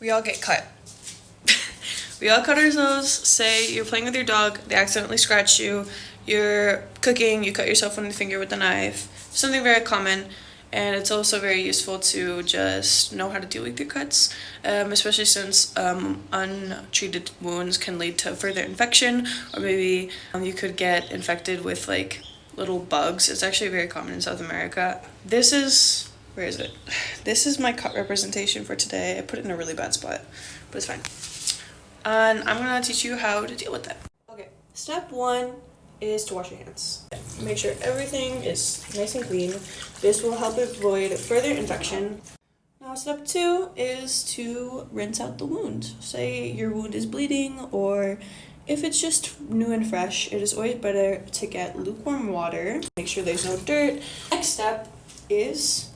We all get cut. We all cut ourselves. Say you're playing with your dog, they accidentally scratch you. You're cooking, you cut yourself on the finger with a knife. Something very common, and it's also very useful to just know how to deal with your cuts, especially since untreated wounds can lead to further infection, or maybe you could get infected with like little bugs. It's actually very common in South America. This is, where is it? This is my cut representation for today. I put it in a really bad spot, but it's fine. And I'm gonna teach you how to deal with that. Okay, step one is to wash your hands. Make sure everything is nice and clean. This will help avoid further infection. Now step two is to rinse out the wound. Say your wound is bleeding, or if it's just new and fresh, it is always better to get lukewarm water. Make sure there's no dirt. Next step is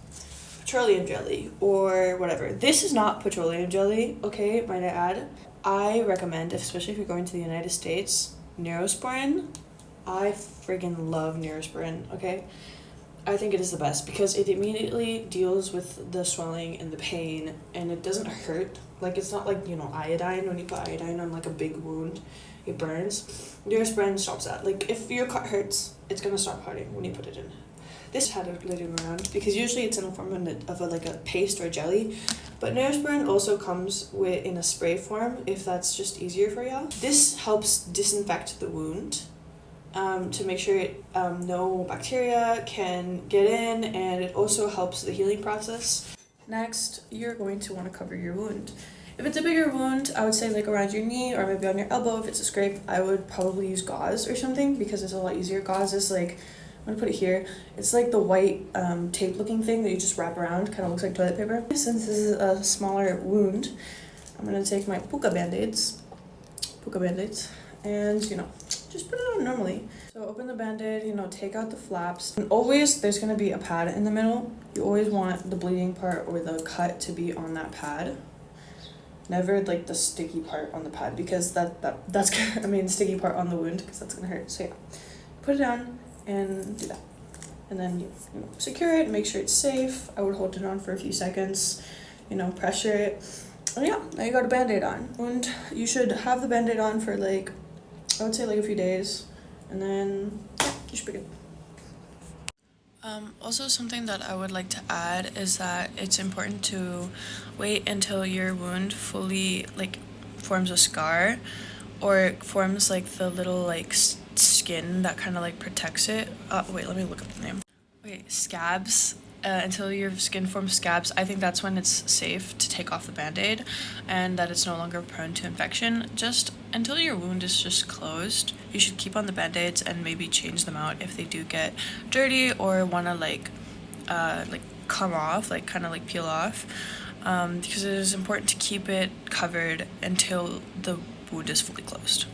petroleum jelly or whatever. This is not petroleum jelly, okay, might I add. I recommend, especially if you're going to the United States, Neosporin. I friggin' love Neosporin, okay? I think it is the best because it immediately deals with the swelling and the pain, and it doesn't hurt. Like, it's not like, you know, iodine. When you put iodine on like a big wound, it burns. Neosporin stops that. Like, if your cut hurts, it's gonna stop hurting when you put it in. This had it lying around because usually it's in the form of like a paste or jelly, but Neosporin also comes in a spray form if that's just easier for y'all. This helps disinfect the wound to make sure no bacteria can get in, and it also helps the healing process. Next, you're going to want to cover your wound. If it's a bigger wound, I would say like around your knee or maybe on your elbow. If it's a scrape, I would probably use gauze or something because it's a lot easier. Gauze is like, I'm gonna put it here. It's like the white tape looking thing that you just wrap around, kind of looks like toilet paper. Since this is a smaller wound, I'm gonna take my puka band-aids, and you know, just put it on normally. So open the band-aid, you know, take out the flaps. And always there's gonna be a pad in the middle. You always want the bleeding part or the cut to be on that pad. Never like the sticky part on the pad, because that's I mean sticky part on the wound, because that's gonna hurt. So yeah, put it down and do that, and then you know, secure it, make sure it's safe. I would hold it on for a few seconds, you know, pressure it, and yeah, now you got a band-aid on. And you should have the band-aid on for like, I would say like a few days, and then yeah, you should be good. Also, something that I would like to add is that it's important to wait until your wound fully like forms a scar, or forms like the little like skin that kind of like protects it. Wait, let me look up the name. Okay, scabs. Until your skin forms scabs, I think that's when it's safe to take off the band-aid and that it's no longer prone to infection. Just until your wound is just closed, you should keep on the band-aids and maybe change them out if they do get dirty or want to like come off, like kind of like peel off, because it is important to keep it covered until the wound is fully closed.